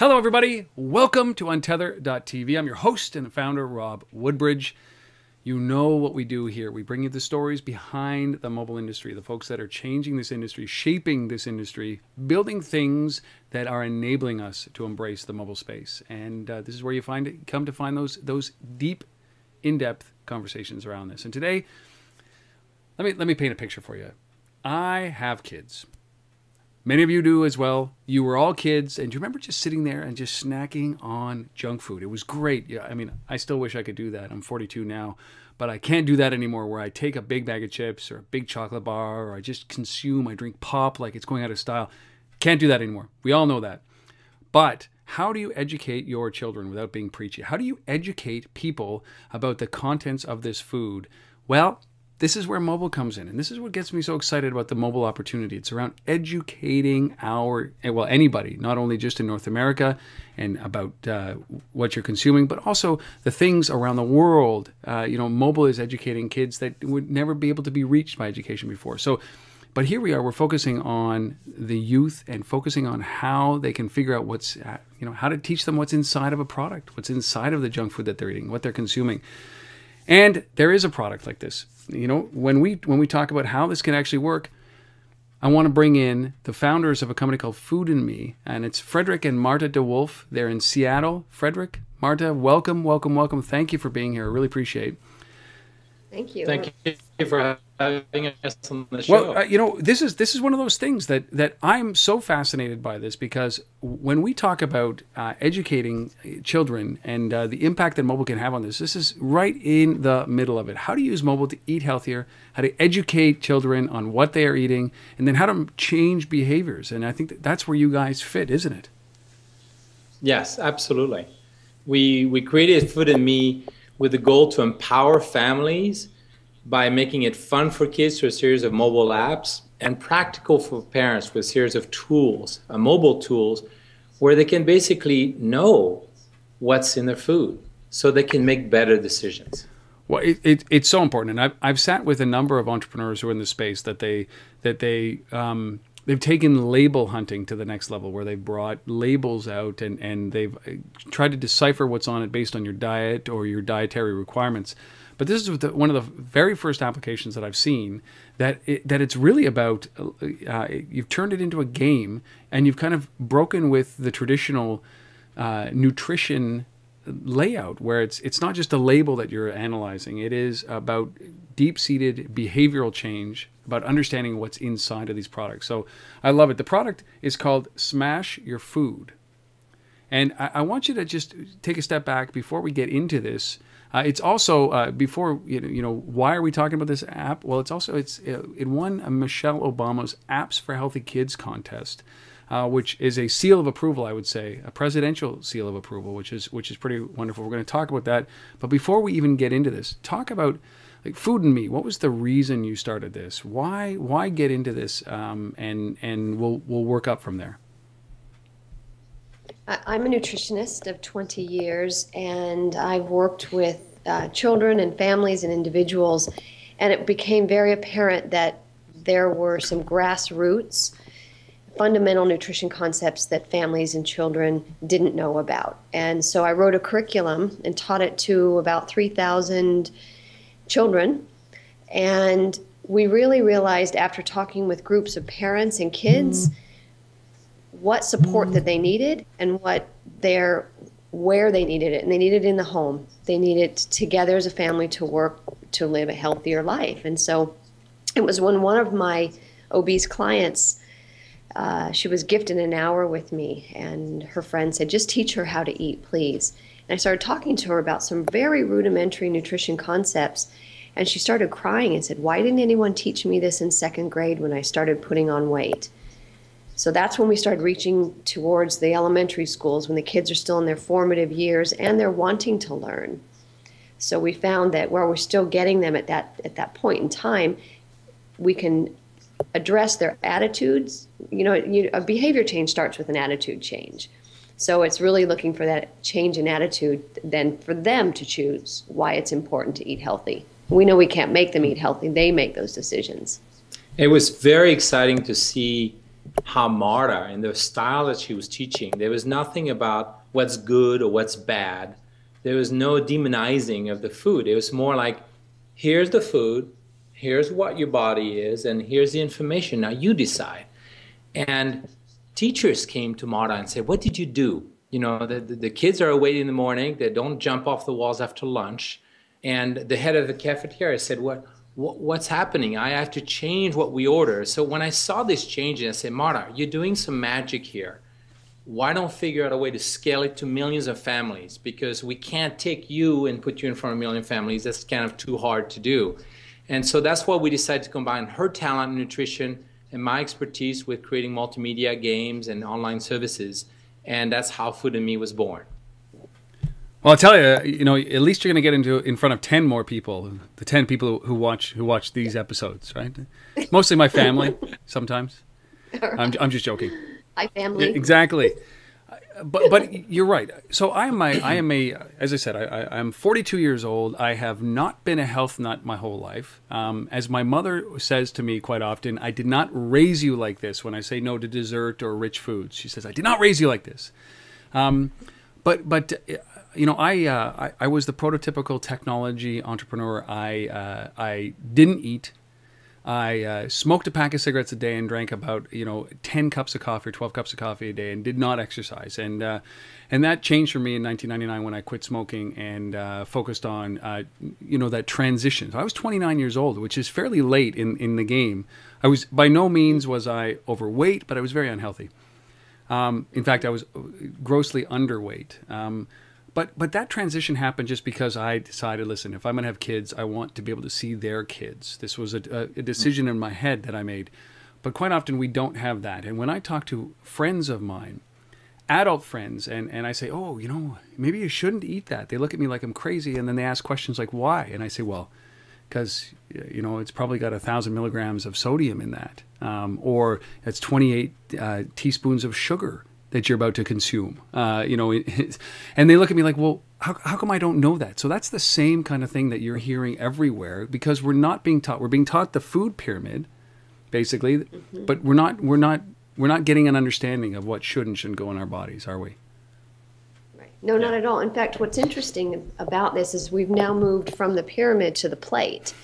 Hello, everybody. Welcome to Untether.tv. I'm your host and founder, Rob Woodbridge. You know what we do here. We bring you the stories behind the mobile industry, the folks that are changing this industry, shaping this industry, building things that are enabling us to embrace the mobile space. And this is where you come to find those deep, in-depth conversations around this. And today, let me paint a picture for you. I have kids. Many of you do as well. You were all kids, and do you remember just sitting there and just snacking on junk food? It was great. Yeah, I mean, I still wish I could do that. I'm 42 now, but I can't do that anymore where I take a big bag of chips or a big chocolate bar, or I drink pop like it's going out of style. Can't do that anymore. We all know that. But how do you educate your children without being preachy? How do you educate people about the contents of this food? Well, this is where mobile comes in, and this is what gets me so excited about the mobile opportunity. It's around educating anybody, not only just in North America and about what you're consuming, but also the things around the world. Mobile is educating kids that would never be able to be reached by education before. But here we are, we're focusing on the youth and focusing on how they can figure out how to teach them what's inside of a product, what's inside of the junk food that they're eating, what they're consuming. And there is a product like this. When we talk about how this can actually work, I want to bring in the founders of a company called Food and Me, and it's Frederic and Marta de Wulf. They're in Seattle. Frederic, Marta, welcome, welcome, welcome. Thank you for being here. I really appreciate it. Thank you. Thank you for having us on the show. Well, this is one of those things that I'm so fascinated by this, because when we talk about educating children and the impact that mobile can have on this is right in the middle of it. How to use mobile to eat healthier, how to educate children on what they are eating, and then how to change behaviors. And I think that's where you guys fit, isn't it? Yes, absolutely. We created Food and Me with the goal to empower families by making it fun for kids through a series of mobile apps, and practical for parents with a series of tools, mobile tools, where they can basically know what's in their food so they can make better decisions. Well, it's so important, and I've sat with a number of entrepreneurs who are in the space they've taken label hunting to the next level, where they've brought labels out and they've tried to decipher what's on it based on your diet or your dietary requirements. But this is one of the very first applications that I've seen that it's really about, you've turned it into a game, and you've kind of broken with the traditional nutrition layout, where it's not just a label that you're analyzing. It is about deep-seated behavioral change, about understanding what's inside of these products. So I love it. The product is called Smash Your Food. And I want you to just take a step back before we get into this. It's also, why are we talking about this app? Well, it won Michelle Obama's Apps for Healthy Kids contest, which is a seal of approval, I would say, a presidential seal of approval, which is pretty wonderful. We're going to talk about that. But before we even get into this, talk about Food and Me. What was the reason you started this? Why get into this? And we'll work up from there. I'm a nutritionist of 20 years, and I've worked with children and families and individuals, and it became very apparent that there were some grassroots fundamental nutrition concepts that families and children didn't know about. And so I wrote a curriculum and taught it to about 3,000 children, and we really realized, after talking with groups of parents and kids, what support that they needed and where they needed it. And they needed it in the home. They needed together as a family to work to live a healthier life. And so it was when one of my obese clients, she was gifted an hour with me, and her friend said, just teach her how to eat, please. And I started talking to her about some very rudimentary nutrition concepts, and she started crying and said, why didn't anyone teach me this in second grade when I started putting on weight? So that's when we started reaching towards the elementary schools, when the kids are still in their formative years and they're wanting to learn. So we found that while we're still getting them at that point in time, we can address their attitudes. A behavior change starts with an attitude change. So it's really looking for that change in attitude, then for them to choose why it's important to eat healthy. We know we can't make them eat healthy. They make those decisions. It was very exciting to see how Marta, and the style that she was teaching, there was nothing about what's good or what's bad. There was no demonizing of the food. It was more like, here's the food, here's what your body is, and here's the information. Now you decide. And teachers came to Marta and said, what did you do? You know, the kids are awake in the morning. They don't jump off the walls after lunch. And the head of the cafeteria said, what's happening? I have to change what we order. So when I saw this change, I said, Marta, you're doing some magic here. Why don't figure out a way to scale it to millions of families? Because we can't take you and put you in front of a million families. That's kind of too hard to do. And so that's why we decided to combine her talent in nutrition and my expertise with creating multimedia games and online services. And that's how Food and Me was born. Well, I'll tell you, you know, at least you're going to get in front of 10 more people, the 10 people who watch these episodes, right? Mostly my family, sometimes. I'm just joking. Hi, family. Exactly. But you're right. So I am as I said, I'm 42 years old. I have not been a health nut my whole life. As my mother says to me quite often, I did not raise you like this. When I say no to dessert or rich foods, she says, I did not raise you like this. But you know, I was the prototypical technology entrepreneur. I didn't eat. I smoked a pack of cigarettes a day and drank about 10 cups of coffee or 12 cups of coffee a day and did not exercise. And that changed for me in 1999 when I quit smoking and focused on that transition. So I was 29 years old, which is fairly late in the game. I was by no means was I overweight, but I was very unhealthy. In fact, I was grossly underweight. But that transition happened just because I decided, listen, if I'm going to have kids, I want to be able to see their kids. This was a decision in my head that I made. But quite often we don't have that. And when I talk to friends of mine, adult friends, and I say, oh, maybe you shouldn't eat that. They look at me like I'm crazy, and then they ask questions like, why? And I say, well, because, it's probably got 1,000 milligrams of sodium in that. Or it's 28 teaspoons of sugar that you're about to consume, and they look at me like, well, how come I don't know that? So that's the same kind of thing that you're hearing everywhere, because we're not being taught. We're being taught the food pyramid, basically, but we're not getting an understanding of what should and shouldn't go in our bodies, are we? Right. No, not at all. In fact, what's interesting about this is we've now moved from the pyramid to the plate.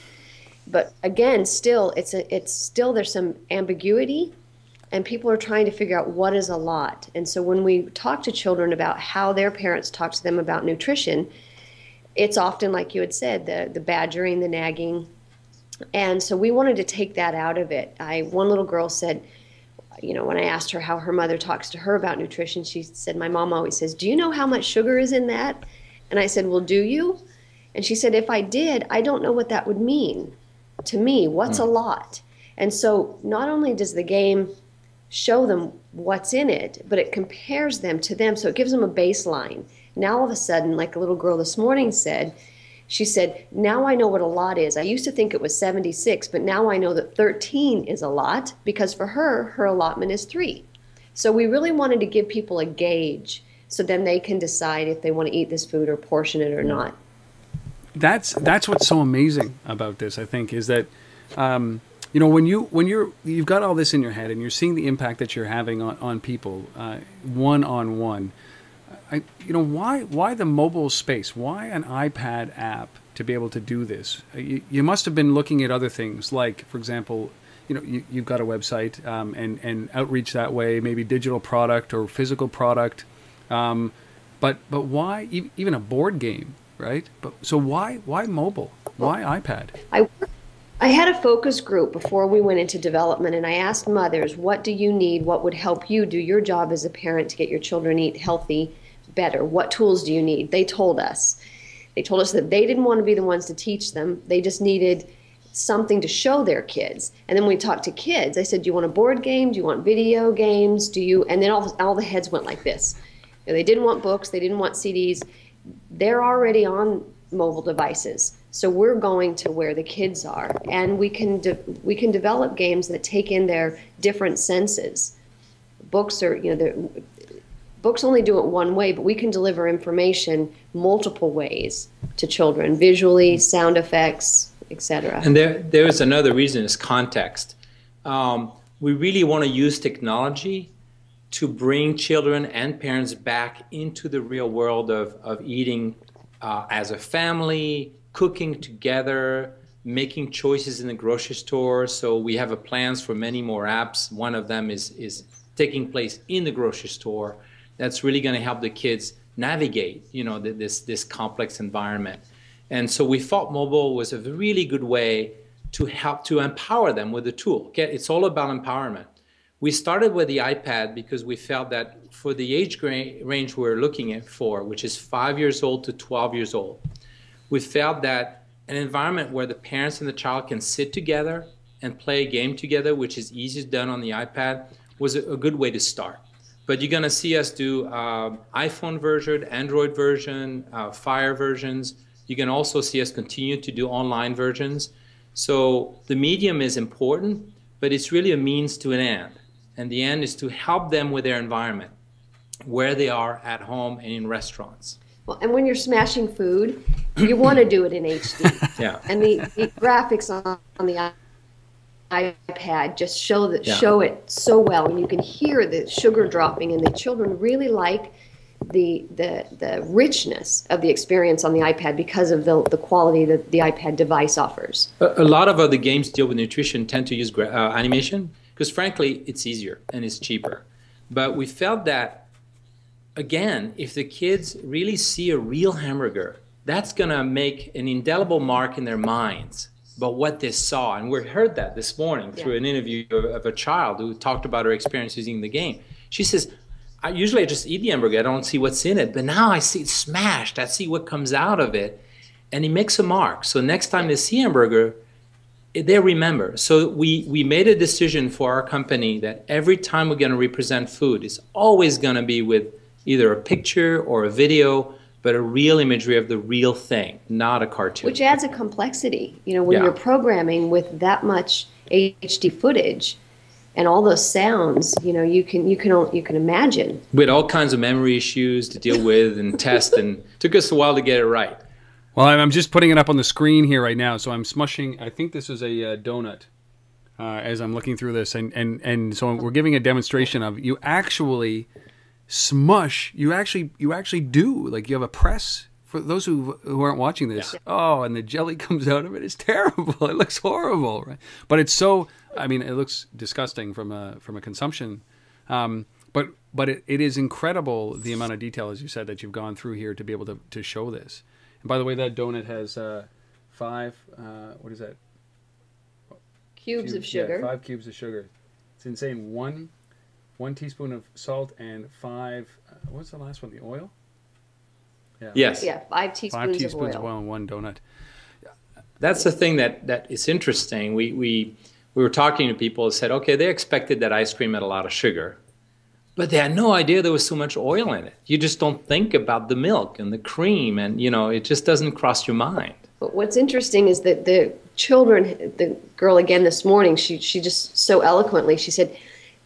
But again, still, there's some ambiguity. And people are trying to figure out what is a lot. And so when we talk to children about how their parents talk to them about nutrition, it's often, like you had said, the badgering, the nagging. And so we wanted to take that out of it. One little girl said, when I asked her how her mother talks to her about nutrition, she said, my mom always says, do you know how much sugar is in that? And I said, well, do you? And she said, if I did, I don't know what that would mean to me. What's a lot? And so not only does the game show them what's in it, but it compares them to them, so it gives them a baseline. Now all of a sudden, like a little girl this morning said, she said, now I know what a lot is. I used to think it was 76, but now I know that 13 is a lot, because for her allotment is 3. So we really wanted to give people a gauge, so then they can decide if they want to eat this food or portion it or not. That's what's so amazing about this, I think, is that when you've got all this in your head and you're seeing the impact that you're having on people, one-on-one, why the mobile space? Why an iPad app to be able to do this? You must have been looking at other things, like, for example, you've got a website and outreach that way, maybe digital product or physical product, but why even a board game, right? So why mobile? Why iPad? I had a focus group before we went into development, and I asked mothers, what do you need? What would help you do your job as a parent to get your children eat healthy better? What tools do you need? They told us. They told us that they didn't want to be the ones to teach them. They just needed something to show their kids. And then when we talked to kids, I said, do you want a board game? Do you want video games? And then all the heads went like this. They didn't want books. They didn't want CDs. They're already on mobile devices. So we're going to where the kids are, and we can develop games that take in their different senses. Books books only do it one way, but we can deliver information multiple ways to children, visually, sound effects, etc. And there is another reason, is context. we really want to use technology to bring children and parents back into the real world of eating as a family, cooking together, making choices in the grocery store. So we have plans for many more apps. One of them is taking place in the grocery store. That's really going to help the kids navigate, this complex environment. And so we thought mobile was a really good way to help to empower them with the tool. Okay? It's all about empowerment. We started with the iPad because we felt that for the age range we're looking at for, which is 5 years old to 12 years old, we felt that an environment where the parents and the child can sit together and play a game together, which is easiest done on the iPad, was a good way to start. But you're going to see us do iPhone version, Android version, Fire versions. You can also see us continue to do online versions. So the medium is important, but it's really a means to an end. And the end is to help them with their environment, where they are at home and in restaurants. Well, and when you're smashing food, you want to do it in HD. Yeah. And the graphics on the iPad just show it so well, and you can hear the sugar dropping, and the children really like the richness of the experience on the iPad because of the quality that the iPad device offers. A lot of other games deal with nutrition tend to use animation because, frankly, it's easier and it's cheaper. But we felt that, again, if the kids really see a real hamburger, that's going to make an indelible mark in their minds about what they saw. And we heard that this morning through an interview of a child who talked about her experience using the game. She says, I usually just eat the hamburger. I don't see what's in it. But now I see it smashed. I see what comes out of it. And it makes a mark. So next time they see hamburger, they remember. So we made a decision for our company that every time we're going to represent food, it's always going to be with either a picture or a video, but a real imagery of the real thing, not a cartoon. Which adds a complexity. When you're programming with that much HD footage and all those sounds, you can imagine. We had all kinds of memory issues to deal with and test, and it took us a while to get it right. Well, I'm just putting it up on the screen here right now, so I'm smushing. I think this is a donut as I'm looking through this, and so we're giving a demonstration of you actually smush. You actually do, like, you have a press. For those who aren't watching this, and the jelly comes out of it. It's terrible. It looks horrible, right? But it's so. I mean, it looks disgusting from a consumption. But it is incredible the amount of detail, as you said, that you've gone through here to be able to show this. And by the way, that donut has 5. What is that? Cubes of sugar. Yeah, 5 cubes of sugar. It's insane. One teaspoon of salt and 5. What's the last one? The oil. Yeah. Yes. Yeah, 5 teaspoons of oil in one donut. That's the thing that is interesting. We were talking to people who said, okay, they expected that ice cream had a lot of sugar, but they had no idea there was so much oil in it. You just don't think about the milk and the cream, and it just doesn't cross your mind. But what's interesting is that the children, the girl again this morning, she just so eloquently, she said,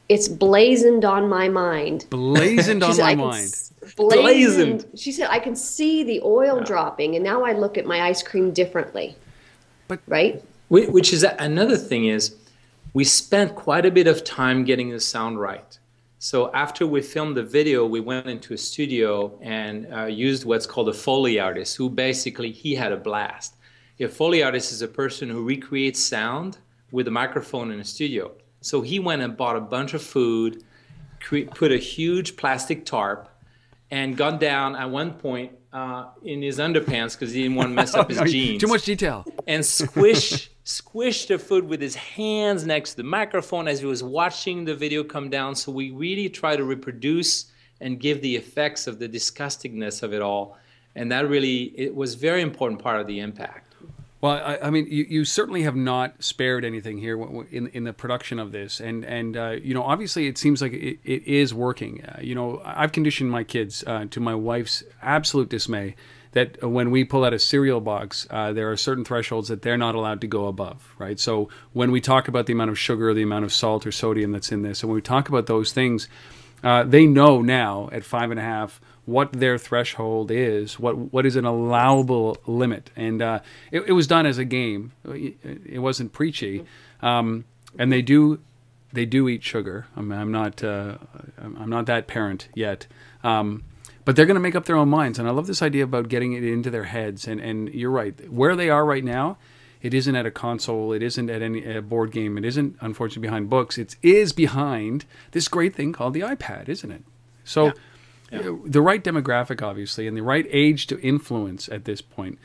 it's blazoned on my mind. Blazoned on my mind. Blazoned. She said, I can see the oil dropping, and now I look at my ice cream differently. But right? Which is another thing is, we spent quite a bit of time getting the sound right. So after we filmed the video, we went into a studio and used what's called a Foley artist, who basically, he had a blast. A Foley artist is a person who recreates sound with a microphone in a studio. So he went and bought a bunch of food, put a huge plastic tarp, and got down at one point in his underpants because he didn't want to mess up his jeans. Too much detail. And squish the food with his hands next to the microphone as he was watching the video come down. So we really try to reproduce and give the effects of the disgustingness of it all. And that really, it was a very important part of the impact. Well, I mean, you certainly have not spared anything here in the production of this, and obviously it seems like it is working. I've conditioned my kids to my wife's absolute dismay that when we pull out a cereal box, there are certain thresholds that they're not allowed to go above, right? So when we talk about the amount of sugar, the amount of salt or sodium that's in this, and when we talk about those things, they know now at 5.5 what their threshold is, what is an allowable limit. And it was done as a game. It wasn't preachy. And they do they do eat sugar. I'm not that parent yet. But they're going to make up their own minds. And I love this idea about getting it into their heads. And you're right. Where they are right now, it isn't at a console. It isn't at a board game. It isn't, unfortunately, behind books. It is behind this great thing called the iPad, isn't it? So the right demographic, obviously, and the right age to influence at this point.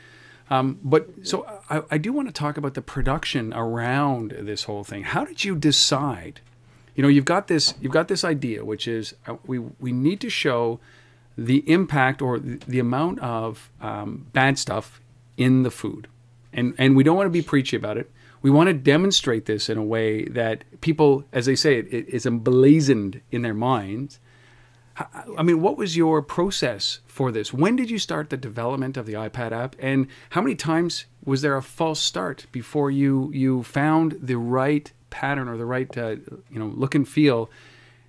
But so I do want to talk about the production around this whole thing. How did you decide? You know, you've got this idea, which is we need to show the impact or the amount of bad stuff in the food. And we don't want to be preachy about it. We want to demonstrate this in a way that people, as they say, it is emblazoned in their minds. I mean, what was your process for this? When did you start the development of the iPad app? And how many times was there a false start before you found the right pattern or the right look and feel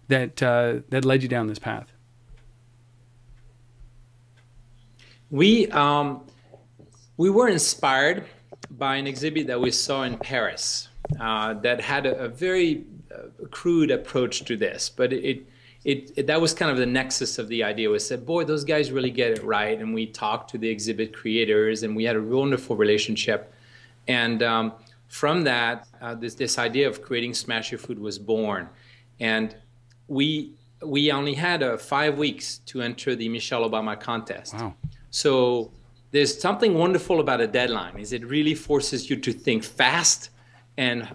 that led you down this path? We were inspired by an exhibit that we saw in Paris that had a very crude approach to this, but that was kind of the nexus of the idea. We said, boy, those guys really get it right. And we talked to the exhibit creators, and we had a wonderful relationship. And from that, this idea of creating Smash Your Food was born. And we only had 5 weeks to enter the Michelle Obama contest. Wow. So there's something wonderful about a deadline, is it really forces you to think fast and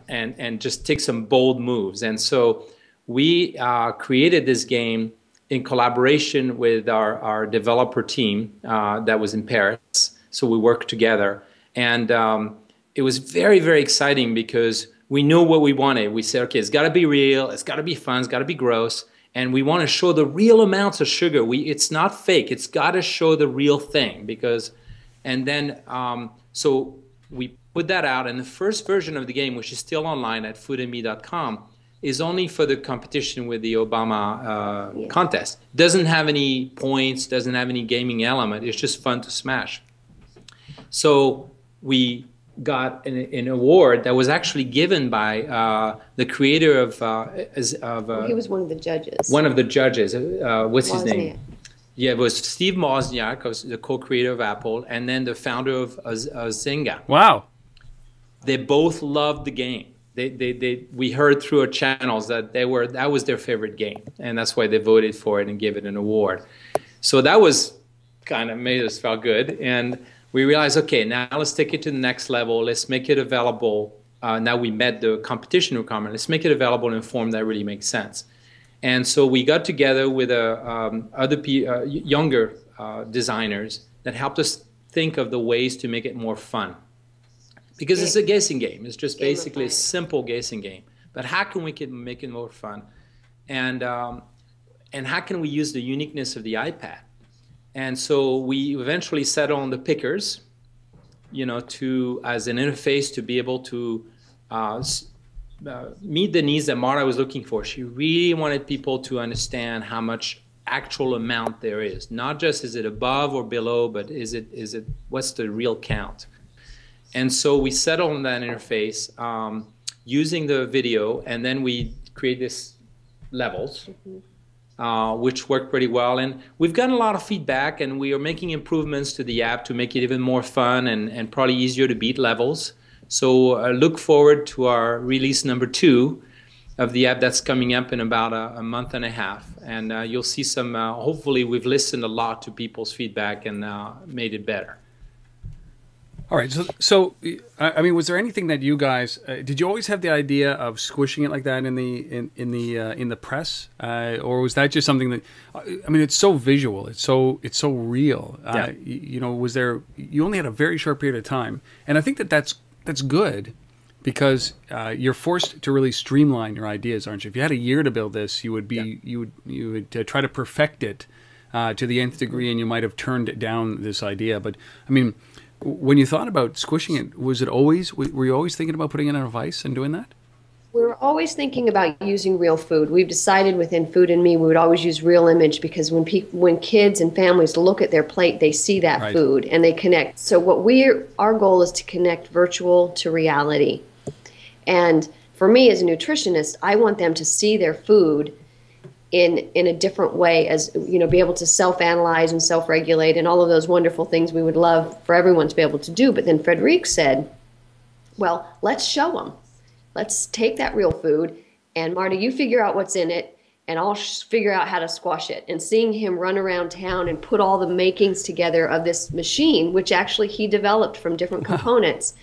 just take some bold moves. And so we created this game in collaboration with our developer team that was in Paris. So we worked together. And it was very, very exciting because we knew what we wanted. We said, okay, it's got to be real, it's got to be fun, it's got to be gross. And we want to show the real amounts of sugar. It's not fake. It's got to show the real thing. So we put that out. And the first version of the game, which is still online at foodandme.com, is only for the competition with the Obama contest. Doesn't have any points, doesn't have any gaming element. It's just fun to smash. So we got an award that was actually given by the creator of he was one of the judges. One of the judges. What's his name? Yeah, it was Steve Wozniak, the co-creator of Apple, and then the founder of Zynga. Wow. They both loved the game. We heard through our channels that that was their favorite game, and that's why they voted for it and gave it an award. So that was kind of made us feel good, and we realized, okay, now let's take it to the next level. Let's make it available. Now we met the competition requirement. Let's make it available in a form that really makes sense. And so we got together with other younger designers that helped us think of the ways to make it more fun. Because it's a guessing game. It's just basically a simple guessing game. But how can we make it more fun? And how can we use the uniqueness of the iPad? And so we eventually settled on the pickers, as an interface to be able to meet the needs that Marta was looking for. She really wanted people to understand how much actual amount there is. Not just is it above or below, but what's the real count? And so we settled on that interface using the video, and then we create these levels. Which worked pretty well, and we've gotten a lot of feedback, and we are making improvements to the app to make it even more fun and probably easier to beat levels. So look forward to our release number 2 of the app that's coming up in about a month and a half, and you'll see some, hopefully we've listened a lot to people's feedback and made it better. All right. So I mean, was there anything that you guys did? You always have the idea of squishing it like that in the press, or was that just something that? I mean, it's so visual. It's so real. Yeah. Was there? You only had a very short period of time, and I think that's good, because you're forced to really streamline your ideas, aren't you? If you had a year to build this, you would be you would try to perfect it to the nth degree, and you might have turned down this idea. But I mean, when you thought about squishing it, were you always thinking about putting it in a vice and doing that? We were always thinking about using real food. We've decided within Food and Me we would always use real image, because when kids and families look at their plate, they see that food and they connect. So our goal is to connect virtual to reality. And for me as a nutritionist, I want them to see their food in a different way, as you know, be able to self-analyze and self-regulate and all of those wonderful things we would love for everyone to be able to do. But then Frederic said, well, let's show them. Let's take that real food, and Marta, you figure out what's in it, and I'll figure out how to squash it. And seeing him run around town and put all the makings together of this machine, which actually he developed from different components,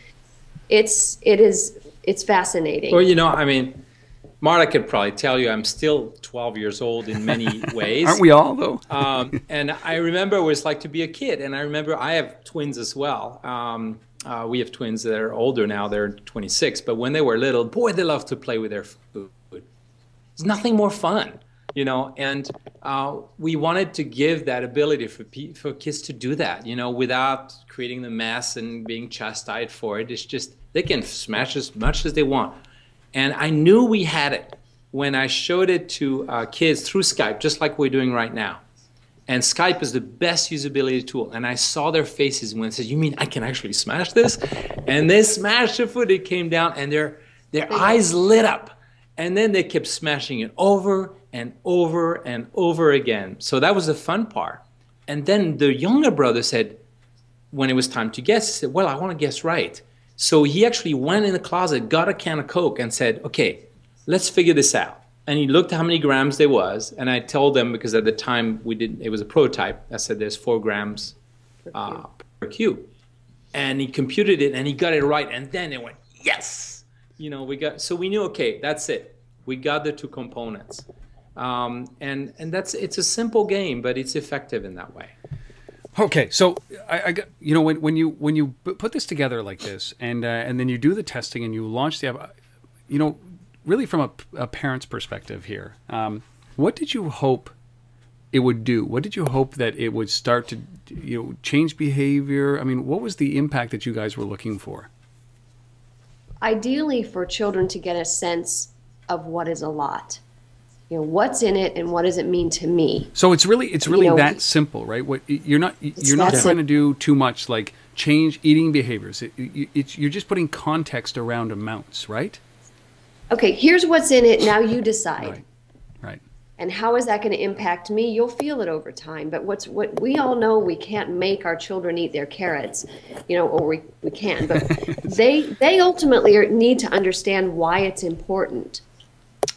it's fascinating. Well, you know, I mean, Marta could probably tell you I'm still 12 years old in many ways. Aren't we all, though? And I remember what it's like to be a kid. And I remember I have twins as well. We have twins that are older now. They're 26. But when they were little, boy, they loved to play with their food. There's nothing more fun, you know. And we wanted to give that ability for kids to do that, you know, without creating the mess and being chastised for it. It's just they can smash as much as they want. And I knew we had it when I showed it to kids through Skype, just like we're doing right now. And Skype is the best usability tool. And I saw their faces when they said, you mean I can actually smash this? And they smashed the food. It came down and their eyes lit up. And then they kept smashing it over and over and over again. So that was the fun part. And then the younger brother said, when it was time to guess, he said, well, I want to guess right. So he actually went in the closet, got a can of Coke, and said, okay, let's figure this out. And he looked how many grams there was, and I told them, because at the time it was a prototype, I said there's 4 grams per cube. And he computed it, and he got it right, and then it went, yes! You know, so we knew, okay, that's it. We got the 2 components. And it's a simple game, but it's effective in that way. Okay, so I got, you know, when you put this together like this, and then you do the testing and you launch the app, you know, really from a parent's perspective here, what did you hope it would do? What did you hope that it would start to, you know, change behavior? I mean, what was the impact that you guys were looking for? Ideally, for children to get a sense of what is a lot. You know, what's in it and what does it mean to me? So it's really you know, that simple, right? What you're not trying to do too much, like change eating behaviors. You're just putting context around amounts, right? Okay, here's what's in it. Now you decide. Right. And how is that going to impact me? You'll feel it over time. But what we all know, we can't make our children eat their carrots, you know, or we can. But they ultimately need to understand why it's important.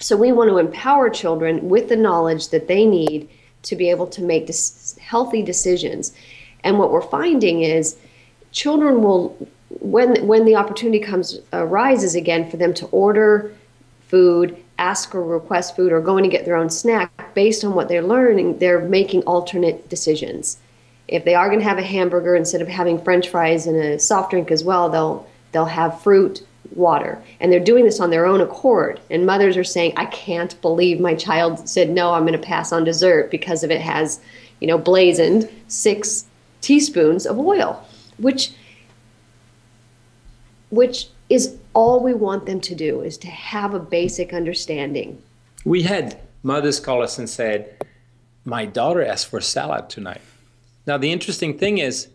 So we want to empower children with the knowledge that they need to be able to make healthy decisions. And what we're finding is children will, when the opportunity arises again for them to order food, ask or request food, or going to get their own snack, based on what they're learning, they're making alternate decisions. If they are going to have a hamburger, instead of having French fries and a soft drink as well, they'll have fruit, water. And they're doing this on their own accord. And mothers are saying, I can't believe my child said, no, I'm going to pass on dessert because of it has, you know, blazoned 6 teaspoons of oil, which is all we want them to do, is to have a basic understanding. We had mothers call us and said, my daughter asked for salad tonight. Now, the interesting thing is,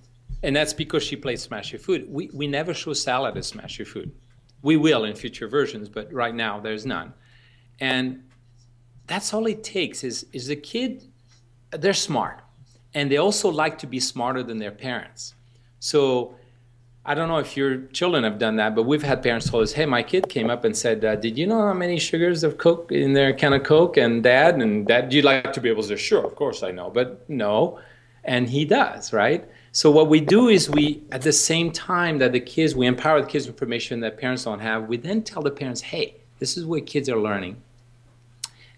and that's because she played Smash Your Food, we never show salad as Smash Your Food. We will in future versions, but right now there's none. And that's all it takes is the kid, they're smart. And they also like to be smarter than their parents. So I don't know if your children have done that, but we've had parents tell us, hey, my kid came up and said, did you know how many sugars of Coke in their can of Coke? And Dad, do you like to be able to say, sure, of course I know, but no. And he does, right? So what we do is at the same time that we empower the kids with information that parents don't have, we then tell the parents, hey, this is what kids are learning.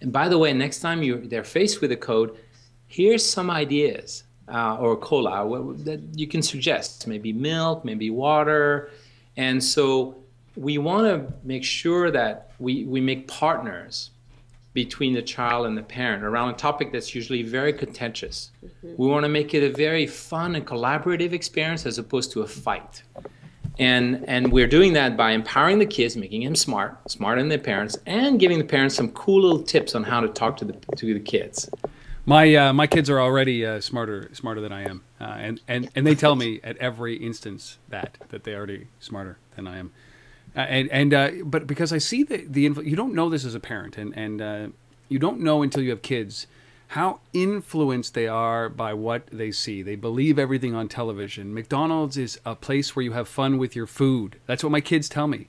And by the way, next time they're faced with a code, here's some ideas or cola that you can suggest, maybe milk, maybe water. And so we want to make sure that we make partners between the child and the parent around a topic that's usually very contentious. Mm-hmm. We want to make it a very fun and collaborative experience as opposed to a fight. And we're doing that by empowering the kids, making them smarter than their parents, and giving the parents some cool little tips on how to talk to the kids. My kids are already smarter than I am, and they tell me at every instance that they're already smarter than I am. But because I see you don't know this as a parent, and you don't know until you have kids how influenced they are by what they see. They believe everything on television. McDonald's is a place where you have fun with your food. That's what my kids tell me.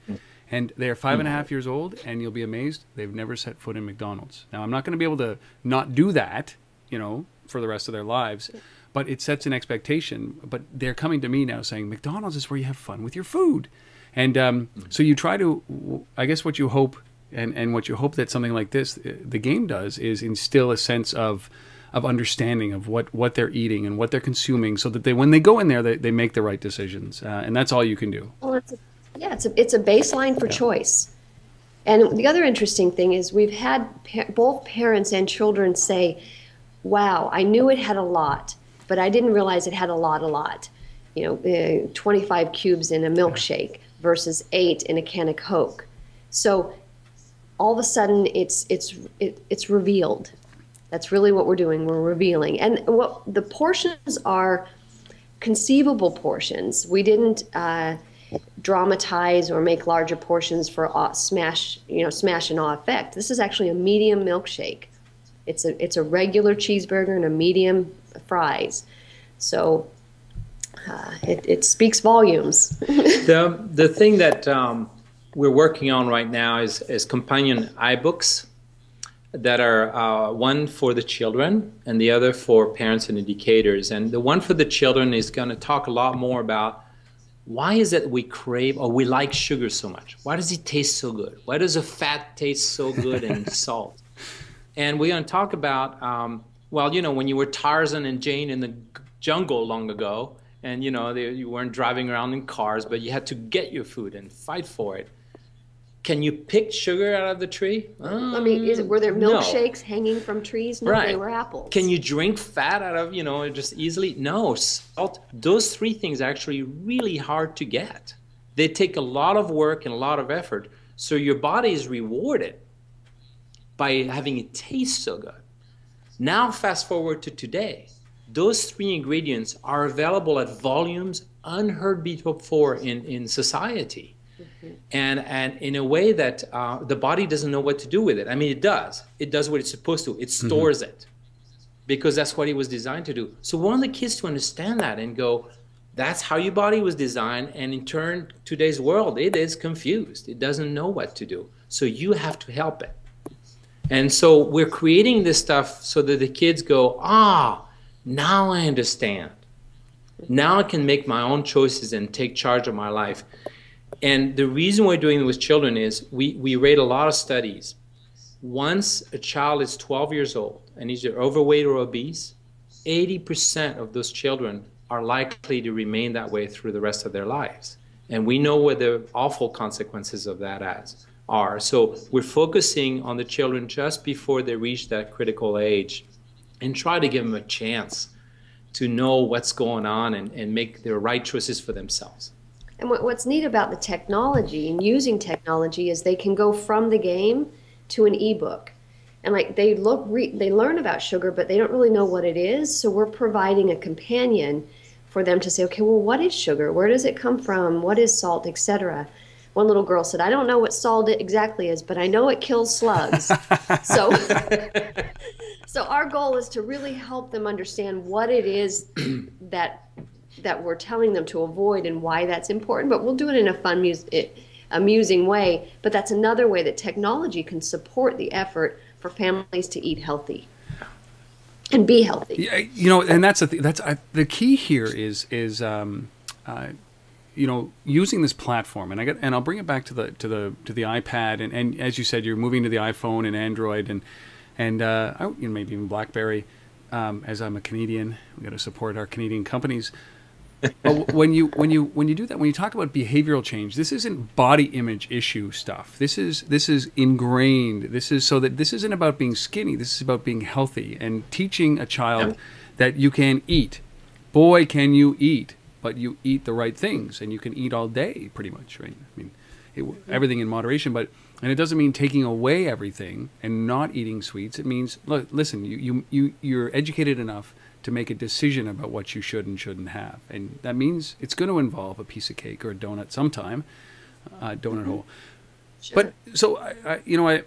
And they're 5.5 years old, and you'll be amazed, they've never set foot in McDonald's. Now, I'm not going to be able to not do that, for the rest of their lives, but it sets an expectation. But they're coming to me now saying, McDonald's is where you have fun with your food. And so you try to, I guess what you hope, and what you hope that something like this, the game does, is instill a sense of understanding of what they're eating and what they're consuming, so that when they go in there, they make the right decisions. And that's all you can do. Well, it's a baseline for choice. And the other interesting thing is we've had both parents and children say, wow, I knew it had a lot, but I didn't realize it had a lot. 25 cubes in a milkshake versus 8 in a can of Coke. So all of a sudden it's revealed. That's really what we're doing. We're revealing. And what the portions are conceivable portions. We didn't dramatize or make larger portions for smash and awe effect. This is actually a medium milkshake. It's a regular cheeseburger and a medium fries. So it speaks volumes. The thing that we're working on right now is companion iBooks that are one for the children and the other for parents and educators. And the one for the children is going to talk a lot more about why is it we crave or we like sugar so much? Why does it taste so good? Why does a fat taste so good and salt? And we're going to talk about, when you were Tarzan and Jane in the jungle long ago, and you weren't driving around in cars, but you had to get your food and fight for it. Can you pick sugar out of the tree? I mean, were there milkshakes hanging from trees? No, right. They were apples. Can you drink fat out of, just easily? No, salt. Those three things are actually really hard to get. They take a lot of work and a lot of effort. So your body is rewarded by having it taste so good. Now, fast forward to today. Those three ingredients are available at volumes unheard before in society. And in a way that the body doesn't know what to do with it. I mean, it does. It does what it's supposed to. It stores it because that's what it was designed to do. So we want the kids to understand that and go, that's how your body was designed. And in turn, today's world, it is confused. It doesn't know what to do. So you have to help it. And so we're creating this stuff so that the kids go, now I understand. Now I can make my own choices and take charge of my life. And the reason we're doing it with children is we rate a lot of studies. Once a child is 12 years old and is either overweight or obese, 80% of those children are likely to remain that way through the rest of their lives. And we know what the awful consequences of that are. So we're focusing on the children just before they reach that critical age and try to give them a chance to know what's going on and make the right choices for themselves. And what's neat about the technology and using technology is they can go from the game to an ebook. And they learn about sugar, but they don't really know what it is. So we're providing a companion for them to say, okay, well, what is sugar? Where does it come from? What is salt, etc.? One little girl said, I don't know what salt exactly is, but I know it kills slugs. So our goal is to really help them understand what it is that we're telling them to avoid and why that's important. But we'll do it in a fun, amusing way. But that's another way that technology can support the effort for families to eat healthy and be healthy. And that's the key here is using this platform, and I'll bring it back to the iPad, and as you said, you're moving to the iPhone and Android and maybe even BlackBerry. As I'm a Canadian, we got to support our Canadian companies. But when you do that, when you talk about behavioral change, this isn't body image issue stuff. This is ingrained. This isn't about being skinny. This is about being healthy and teaching a child that you can eat. Boy, can you eat! But you eat the right things, and you can eat all day, pretty much, right? I mean, everything in moderation, and it doesn't mean taking away everything and not eating sweets. It means, look, listen, you're educated enough to make a decision about what you should and shouldn't have, and that means it's going to involve a piece of cake or a donut sometime, donut hole. Sure. But so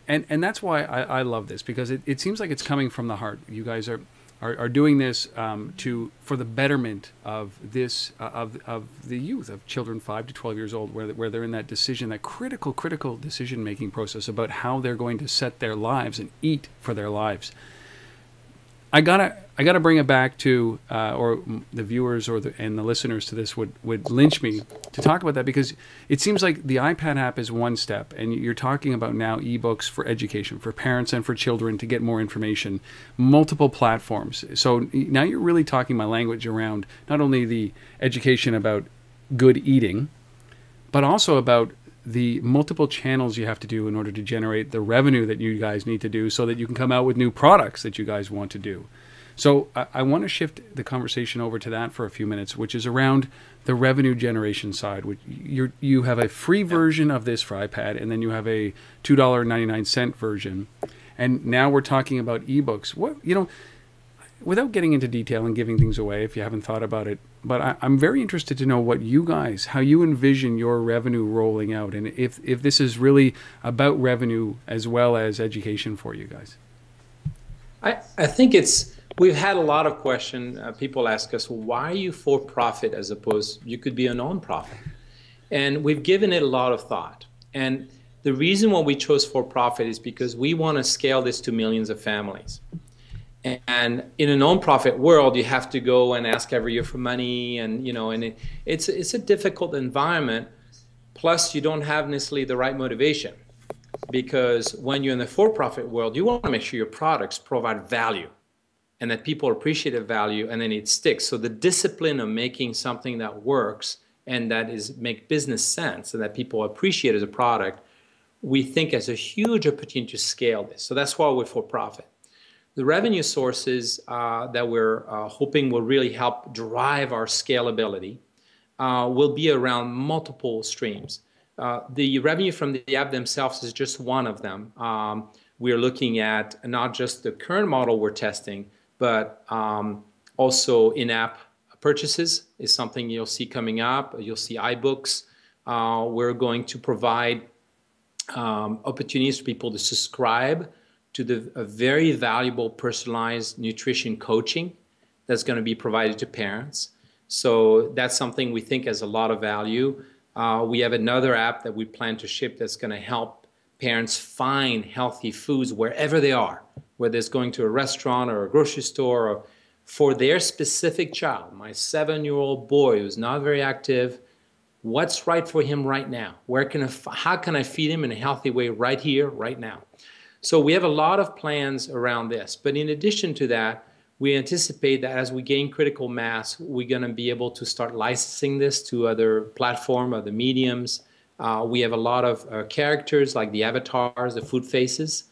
and that's why I love this, because it seems like it's coming from the heart. You guys are doing this for the betterment of this of the youth, of children 5 to 12 years old, where they're in that decision, that critical decision making process about how they're going to set their lives and eat for their lives. I gotta bring it back to, or the viewers and the listeners to this would lynch me to talk about that, because it seems like the iPad app is one step, and you're talking about now ebooks for education, for parents and for children to get more information, multiple platforms. So now you're really talking my language around not only the education about good eating, but also about the multiple channels you have to do in order to generate the revenue that you guys need to do so that you can come out with new products that you guys want to do. So I want to shift the conversation over to that for a few minutes, which is around the revenue generation side. Which you have a free version of this for iPad, and then you have a $2.99 version. And now we're talking about ebooks. Without getting into detail and giving things away if you haven't thought about it, but I'm very interested to know how you envision your revenue rolling out, and if this is really about revenue as well as education for you guys. I think we've had a lot of questions. People ask us, why are you for profit as opposed, you could be a non-profit? And we've given it a lot of thought. And the reason why we chose for profit is because we want to scale this to millions of families. And in a non-profit world, you have to go and ask every year for money, and it's a difficult environment. Plus, you don't have necessarily the right motivation, because when you're in the for-profit world, you want to make sure your products provide value, and that people appreciate the value, and then it sticks. So the discipline of making something that works and that make business sense and that people appreciate as a product, we think has a huge opportunity to scale this. So that's why we're for-profit. The revenue sources that we're hoping will really help drive our scalability will be around multiple streams. The revenue from the app themselves is just one of them. We're looking at not just the current model we're testing, but also in-app purchases is something you'll see coming up. You'll see iBooks. We're going to provide opportunities for people to subscribe to a very valuable personalized nutrition coaching that's going to be provided to parents. So that's something we think has a lot of value. We have another app that we plan to ship that's going to help parents find healthy foods wherever they are, whether it's going to a restaurant or a grocery store, or for their specific child. My 7-year-old boy who's not very active, what's right for him right now? How can I feed him in a healthy way right here, right now? So we have a lot of plans around this. But in addition to that, we anticipate that as we gain critical mass, we're going to be able to start licensing this to other platforms, other mediums. We have a lot of characters like the avatars, the food faces,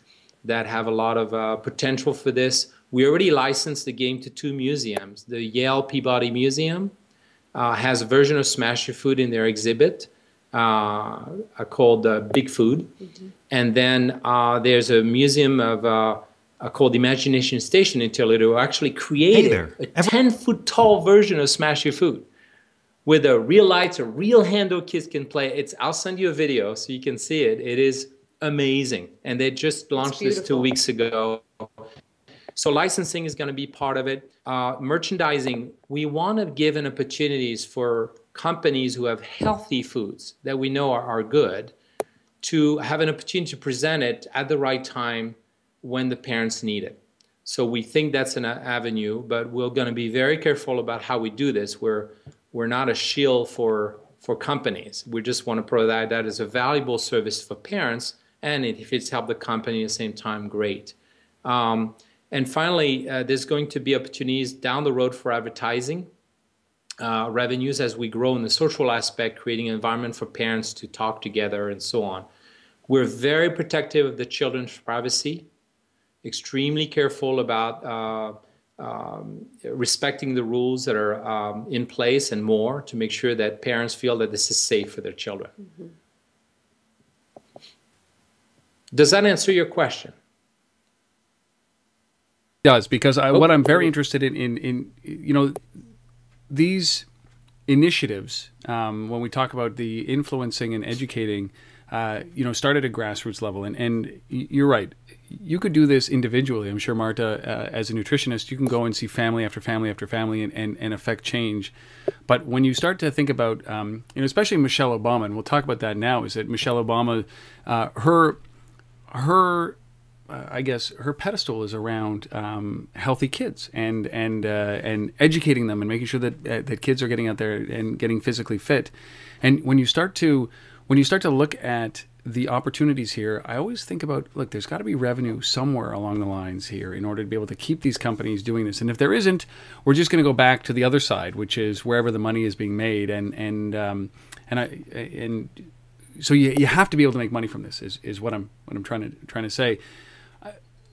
that have a lot of potential for this. We already licensed the game to 2 museums. The Yale Peabody Museum has a version of Smash Your Food in their exhibit called Big Food. Mm-hmm. And then there's a museum called Imagination Station in Toledo, who actually created a 10-foot tall version of Smash Your Food with real lights, a real handle kids can play. I'll send you a video so you can see it. It is amazing. And they just launched this 2 weeks ago. So licensing is going to be part of it. Merchandising, we want to give an opportunities for companies who have healthy foods that we know are good to have an opportunity to present it at the right time when the parents need it. So we think that's an avenue, but we're going to be very careful about how we do this. We're not a shield for companies. We just want to provide that as a valuable service for parents, and if it's helped the company at the same time, great. And finally, there's going to be opportunities down the road for advertising revenues as we grow in the social aspect, creating an environment for parents to talk together and so on. We're very protective of the children's privacy, extremely careful about respecting the rules that are in place and more to make sure that parents feel that this is safe for their children. Mm-hmm. Does that answer your question? It does, because what I'm very interested in these initiatives, when we talk about the influencing and educating, start at a grassroots level. And you're right. You could do this individually. I'm sure, Marta, as a nutritionist, you can go and see family after family after family and affect change. But when you start to think about, especially Michelle Obama, and we'll talk about that now, is that Michelle Obama, I guess her pedestal is around healthy kids and educating them and making sure that kids are getting out there and getting physically fit. And when you start to look at the opportunities here, I always think about, look, there's got to be revenue somewhere along the lines here in order to be able to keep these companies doing this. And if there isn't, we're just going to go back to the other side, which is wherever the money is being made. So you have to be able to make money from this. Is what I'm trying to say.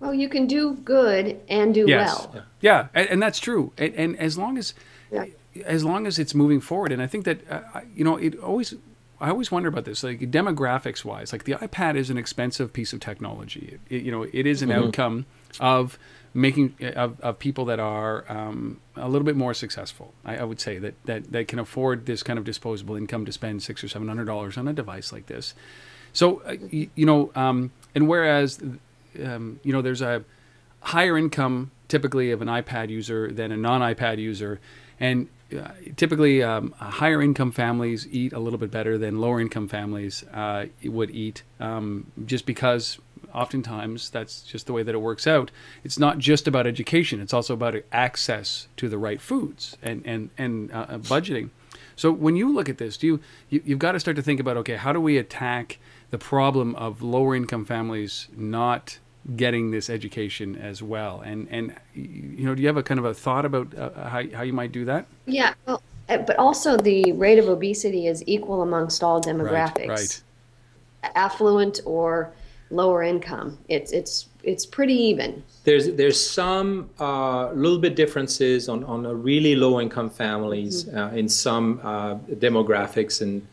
Well, you can do good and do well. Yeah, and that's true. And as long as it's moving forward, and I think that I always wonder about this, like demographics wise. Like the iPad is an expensive piece of technology. It is an outcome of making of people that are a little bit more successful. I would say that can afford this kind of disposable income to spend $600 or $700 on a device like this. So and whereas there's a higher income typically of an iPad user than a non-iPad user, and typically higher income families eat a little bit better than lower income families would eat, just because oftentimes that's just the way that it works out. It's not just about education, it's also about access to the right foods and budgeting. So when you look at this, you've got to start to think about, okay, how do we attack the problem of lower income families not getting this education as well? And do you have a kind of a thought about how you might do that? Yeah, well, but also the rate of obesity is equal amongst all demographics, right. Affluent or lower income. It's pretty even. There's some little bit differences on a really low income families in some demographics and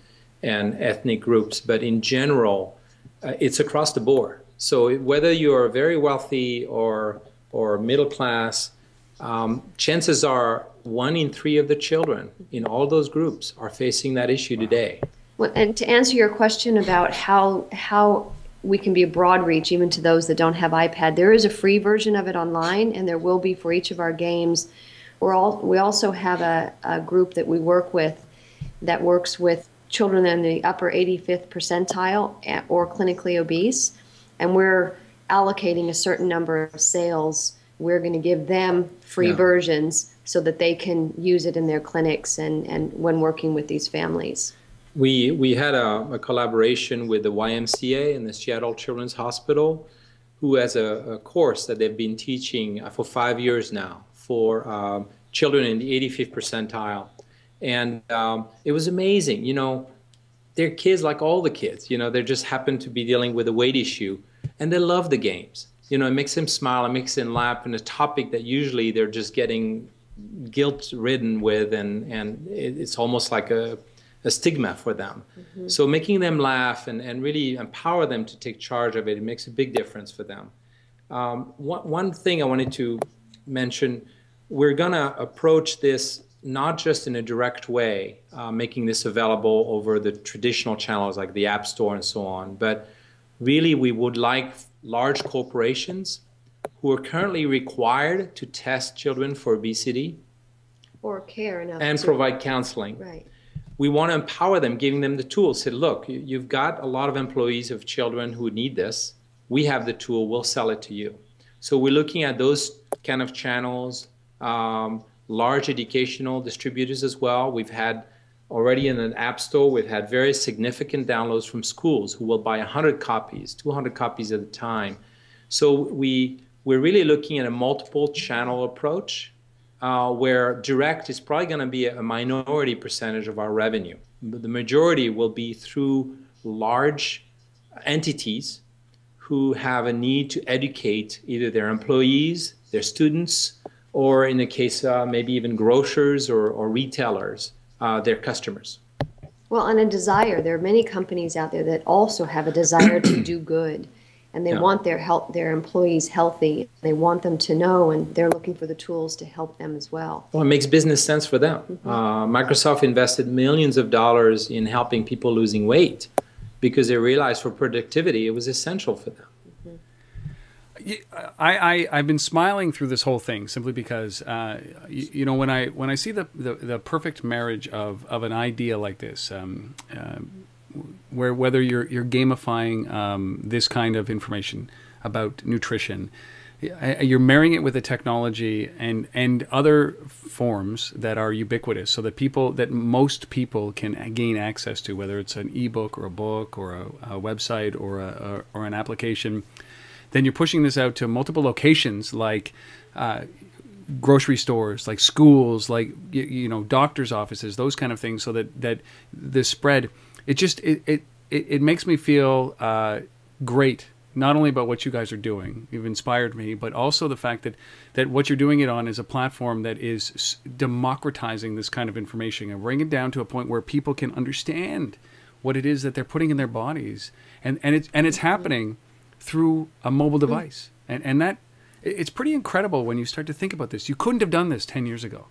ethnic groups, but in general, it's across the board. So whether you're very wealthy or middle class, chances are 1 in 3 of the children in all those groups are facing that issue today. Well, and to answer your question about how we can be a broad reach even to those that don't have iPad, there is a free version of it online, and there will be for each of our games. We also have a group that we work with that works with children in the upper 85th percentile or clinically obese, and we're allocating a certain number of sales. We're going to give them free versions so that they can use it in their clinics and when working with these families. We had a collaboration with the YMCA and the Seattle Children's Hospital, who has a course that they've been teaching for 5 years now for children in the 85th percentile. And it was amazing. They're kids like all the kids. They just happen to be dealing with a weight issue, and they love the games. It makes them smile, it makes them laugh, and a topic that usually they're just getting guilt-ridden with, and it's almost like a stigma for them. So making them laugh and really empower them to take charge of it makes a big difference for them. One thing I wanted to mention, we're going to approach this not just in a direct way, making this available over the traditional channels like the App Store and so on, but really we would like large corporations who are currently required to test children for obesity or care and provide counseling. Right. We want to empower them, giving them the tools. Say, look, you've got a lot of employees of children who need this. We have the tool. We'll sell it to you. So we're looking at those kind of channels, large educational distributors as well. We've had already in an app store, we've had very significant downloads from schools who will buy 100 copies, 200 copies at a time. So we're really looking at a multiple channel approach, where direct is probably going to be a minority percentage of our revenue. The majority will be through large entities who have a need to educate either their employees, their students, or in the case maybe even grocers or retailers, their customers. Well, and a desire. There are many companies out there that also have a desire to do good. and they want their employees healthy. They want them to know, and they're looking for the tools to help them as well. Well, it makes business sense for them. Microsoft invested millions of dollars in helping people losing weight because they realized for productivity it was essential for them. I've been smiling through this whole thing simply because you know, when I see the perfect marriage of an idea like this, where whether you're gamifying this kind of information about nutrition, you're marrying it with a technology and other forms that are ubiquitous, so that most people can gain access to, whether it's an ebook or a book or a website or an application. Then you're pushing this out to multiple locations, like grocery stores, like schools, like you know, doctors' offices, those kind of things, so that the spread. It makes me feel great, not only about what you guys are doing. You've inspired me, but also the fact that what you're doing it on is a platform that is democratizing this kind of information and bringing it down to a point where people can understand what it is that they're putting in their bodies, and it's happening through a mobile device, and that it's pretty incredible when you start to think about this. You couldn't have done this 10 years ago.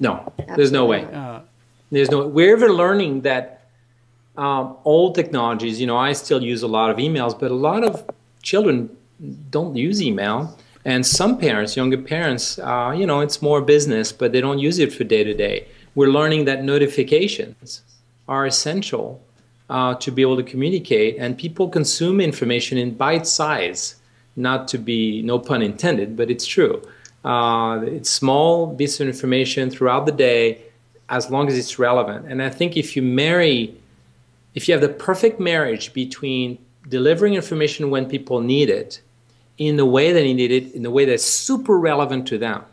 No, there's no way. There's no. We're ever learning that old technologies. You know, I still use a lot of emails, but a lot of children don't use email, and some parents, younger parents, you know, it's more business, but they don't use it for day to day. We're learning that notifications are essential to be able to communicate, and people consume information in bite size, not to be, no pun intended, but it's true. It's small bits of information throughout the day, as long as it's relevant. And I think if you have the perfect marriage between delivering information when people need it, in the way they need it, in the way that's super relevant to them,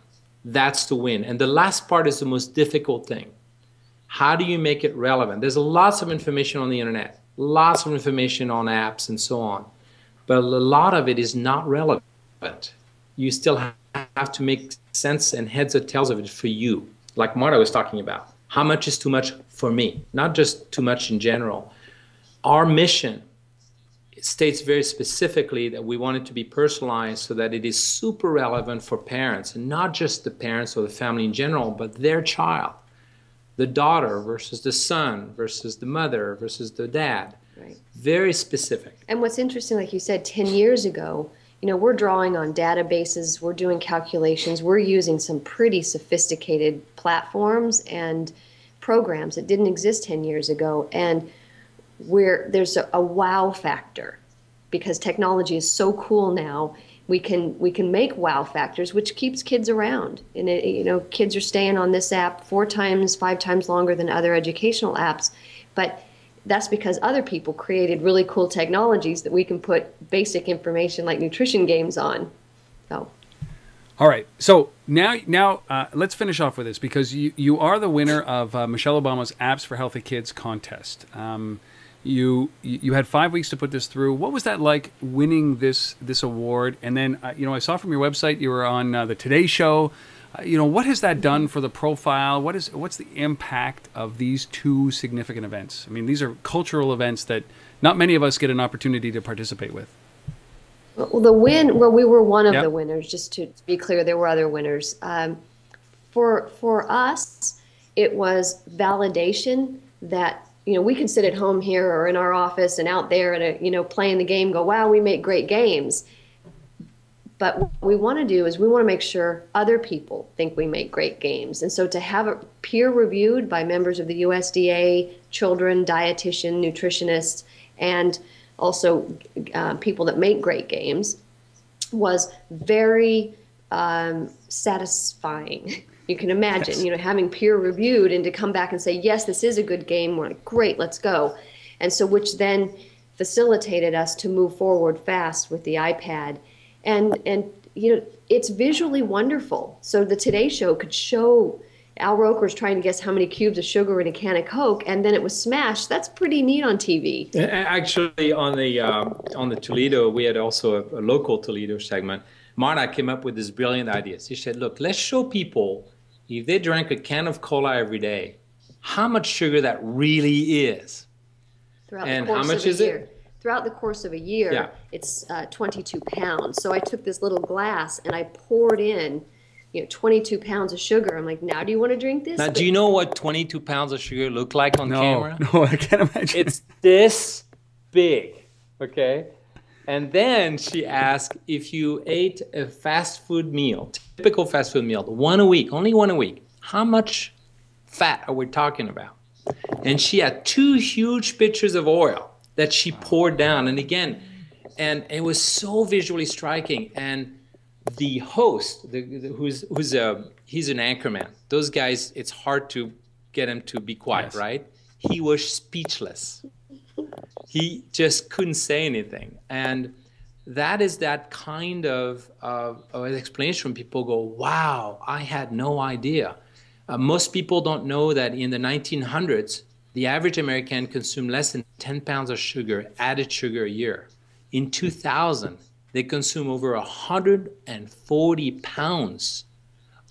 that's the win. And the last part is the most difficult thing. How do you make it relevant? There's lots of information on the internet, lots of information on apps and so on, but a lot of it is not relevant. You still have to make sense and heads or tails of it for you, like Marta was talking about. How much is too much for me? Not just too much in general. Our mission states very specifically that we want it to be personalized so that it is super relevant for parents, and not just the parents or the family in general, but their child. The daughter versus the son versus the mother versus the dad. Right. Very specific. And what's interesting, like you said, 10 years ago, you know, we're drawing on databases, we're doing calculations, we're using some pretty sophisticated platforms and programs that didn't exist 10 years ago. And there's a wow factor because technology is so cool now. We can make wow factors, which keeps kids around. And you know, kids are staying on this app 4 times, 5 times longer than other educational apps. But that's because other people created really cool technologies that we can put basic information like nutrition games on. So. All right. So now let's finish off with this, because you are the winner of Michelle Obama's Apps for Healthy Kids contest. You had 5 weeks to put this through. What was that like, winning this award? And then you know, I saw from your website you were on the Today Show. You know, what has that done for the profile? What's the impact of these 2 significant events? I mean, these are cultural events that not many of us get an opportunity to participate with. Well, we were one of the winners. Just to be clear, there were other winners. For us, it was validation that, you know, we can sit at home here or in our office and out there at playing the game, go, wow, we make great games. But what we want to do is we want to make sure other people think we make great games. And so to have it peer reviewed by members of the USDA, children, dietitian, nutritionists, and also people that make great games was very satisfying. You can imagine, having peer reviewed and to come back and say, yes, this is a good game. We're like, great, let's go. And so which then facilitated us to move forward fast with the iPad. And it's visually wonderful. So the Today Show could show Al Roker's trying to guess how many cubes of sugar in a can of Coke, and then it was smashed. That's pretty neat on TV. Actually, on the Toledo, we had also a local Toledo segment. Marta came up with this brilliant idea. She said, look, let's show people, if they drank a can of cola every day, how much sugar that really is. Throughout the course of a year. throughout the course of a year, Yeah. it's 22 pounds. So I took this little glass and I poured in, 22 pounds of sugar. I'm like, now do you want to drink this? Now, do you know what 22 pounds of sugar look like on camera? No, I can't imagine. It's this big, okay? And then she asked, if you ate a fast food meal, typical fast food meal, one a week, only one a week, how much fat are we talking about? And she had 2 huge pitchers of oil that she poured down. And again, and it was so visually striking. And the host, he's an anchorman. Those guys, it's hard to get him to be quiet, Yes. right? He was speechless. He just couldn't say anything. And that is that kind of explanation when people go, wow, I had no idea. Most people don't know that in the 1900s, the average American consumed less than 10 pounds of sugar, added sugar a year. In 2000, they consume over 140 pounds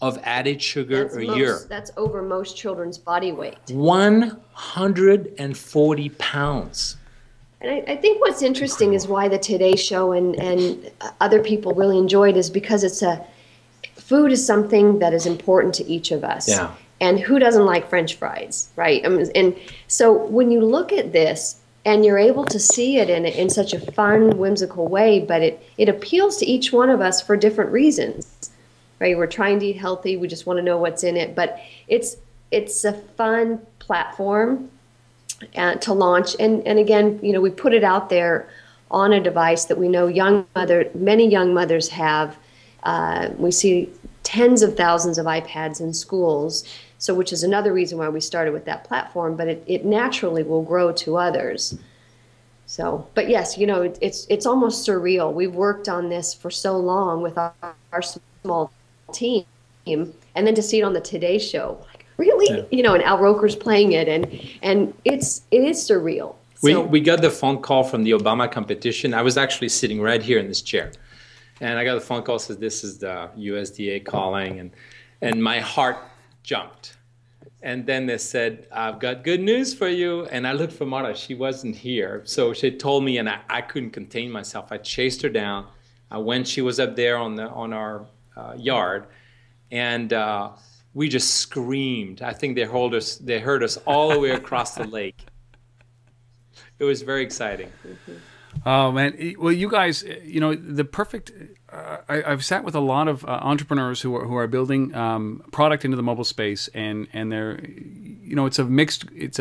of added sugar a year. That's over most children's body weight. 140 pounds. And I think what's interesting is why the Today Show and other people really enjoyed is because food is something that is important to each of us. Yeah. And who doesn't like French fries, right? And so when you look at this and you're able to see it in such a fun, whimsical way, but it appeals to each one of us for different reasons, right? We're trying to eat healthy. We just want to know what's in it. But it's a fun platform to launch. And again, we put it out there on a device that we know many young mothers have. We see tens of thousands of iPads in schools, so which is another reason why we started with that platform, but it naturally will grow to others. So, but yes, it's almost surreal. We've worked on this for so long with our small team, and then to see it on the Today Show, like, really? Yeah. And Al Roker's playing it, and it is surreal. We got the phone call from the Obama competition. I was actually sitting right here in this chair. And I got a phone call, says this is the USDA calling, and my heart jumped. And then they said, I've got good news for you. And I looked for Marta. She wasn't here. So she told me, and I couldn't contain myself. I chased her down. She was up there on our yard, and we just screamed. I think they heard us all the way across the lake. It was very exciting. Oh man! Well, you guys, the perfect. I've sat with a lot of entrepreneurs who are building product into the mobile space, and they're, it's a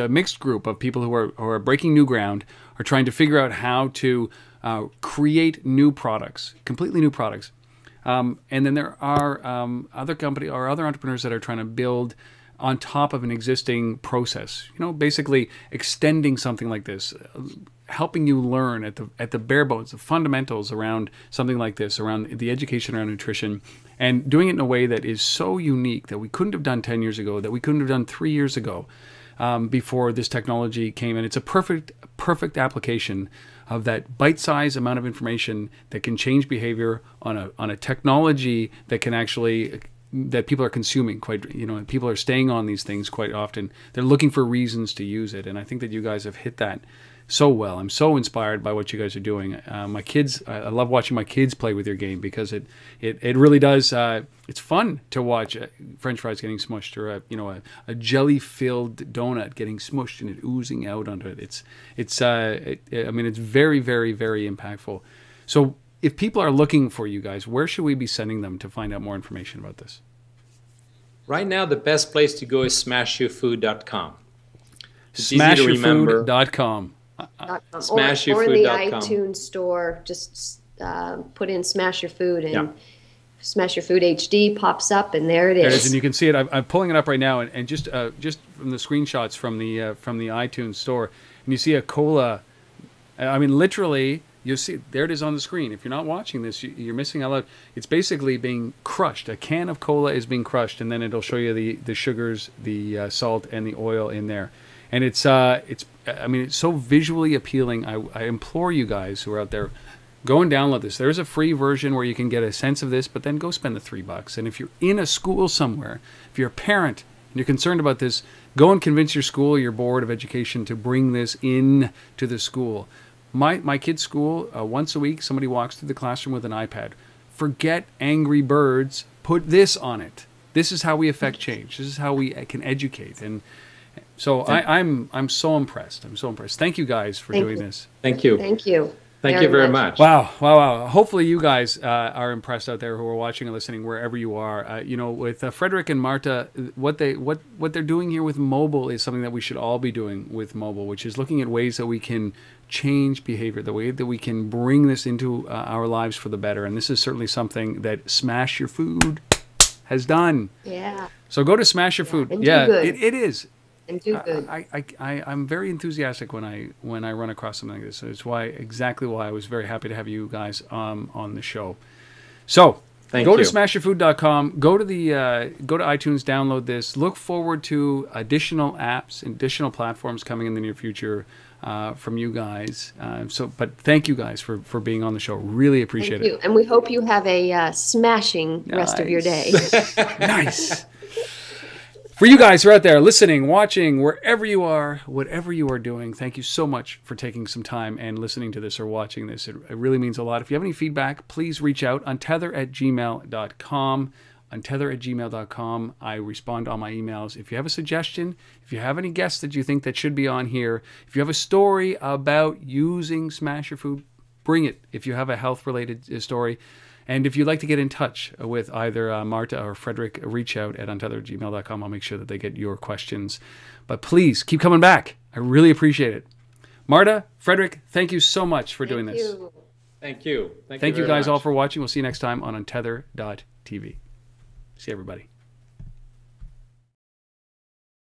mixed group of people who are breaking new ground, are trying to figure out how to create new products, completely new products, and then there are other entrepreneurs that are trying to build on top of an existing process. Basically extending something like this. Helping you learn at the bare bones, the fundamentals around something like this, around the education around nutrition, and doing it in a way that is so unique that we couldn't have done 10 years ago, that we couldn't have done 3 years ago, before this technology came. And it's a perfect application of that bite-sized amount of information that can change behavior on a technology that can actually, that people are consuming people are staying on these things quite often. They're looking for reasons to use it. And I think that you guys have hit that so well. I'm so inspired by what you guys are doing. My kids, I love watching my kids play with your game, because it really does. It's fun to watch French fries getting smushed, or a jelly-filled donut getting smushed and it oozing out onto it. It's very, very, very impactful. So if people are looking for you guys, where should we be sending them to find out more information about this? Right now, the best place to go is smashyourfood.com. Smashyourfood.com. Smashyourfood.com. Or in the iTunes store, just put in Smash Your Food, and Smash Your Food HD pops up, and there it is. There it is, and you can see it. I'm pulling it up right now, and just from the screenshots from the iTunes store, and you see a cola. Literally, you'll see there it is on the screen. If you're not watching this, you're missing out. It's basically being crushed. A can of cola is being crushed, and then it'll show you the sugars, the salt, and the oil in there. And it's so visually appealing. I implore you guys who are out there, go and download this. There's a free version where you can get a sense of this, but then go spend the $3. And if you're in a school somewhere, if you're a parent and you're concerned about this, go and convince your school, your board of education, to bring this in to the school. My kid's school, once a week, somebody walks through the classroom with an iPad. Forget Angry Birds. Put this on it. This is how we affect change. This is how we can educate. And so I'm so impressed. I'm so impressed. Thank you guys for doing this. Thank you. Thank you. Thank you very much. Wow, wow, wow. Hopefully you guys are impressed out there who are watching and listening wherever you are. You know, with Frederic and Marta, what they're doing here with mobile is something that we should all be doing with mobile, which is looking at ways that we can change behavior, the way that we can bring this into our lives for the better. And this is certainly something that Smash Your Food has done. Yeah. So go to Smash Your Food. And yeah, do good. it is. And do good. I'm very enthusiastic when I run across something like this. So it's exactly why I was very happy to have you guys on the show. So go to smashyourfood.com. Go to iTunes. Download this. Look forward to additional apps, additional platforms coming in the near future from you guys. But thank you guys for being on the show. Really appreciate it. Thank you. And we hope you have a smashing rest of your day. Nice. For you guys who are out there listening, watching, wherever you are, whatever you are doing, thank you so much for taking some time and listening to this or watching this. It really means a lot. If you have any feedback, please reach out. Untether@gmail.com. Untether@gmail.com. I respond to all my emails. If you have a suggestion, if you have any guests that you think that should be on here, if you have a story about using Smash Your Food, bring it. If you have a health-related story. And if you'd like to get in touch with either Marta or Frederic, reach out at untether@gmail.com. I'll make sure that they get your questions. But please, keep coming back. I really appreciate it. Marta, Frederic, thank you so much for doing this. Thank you. Thank you guys all for watching. We'll see you next time on untether.tv. See everybody.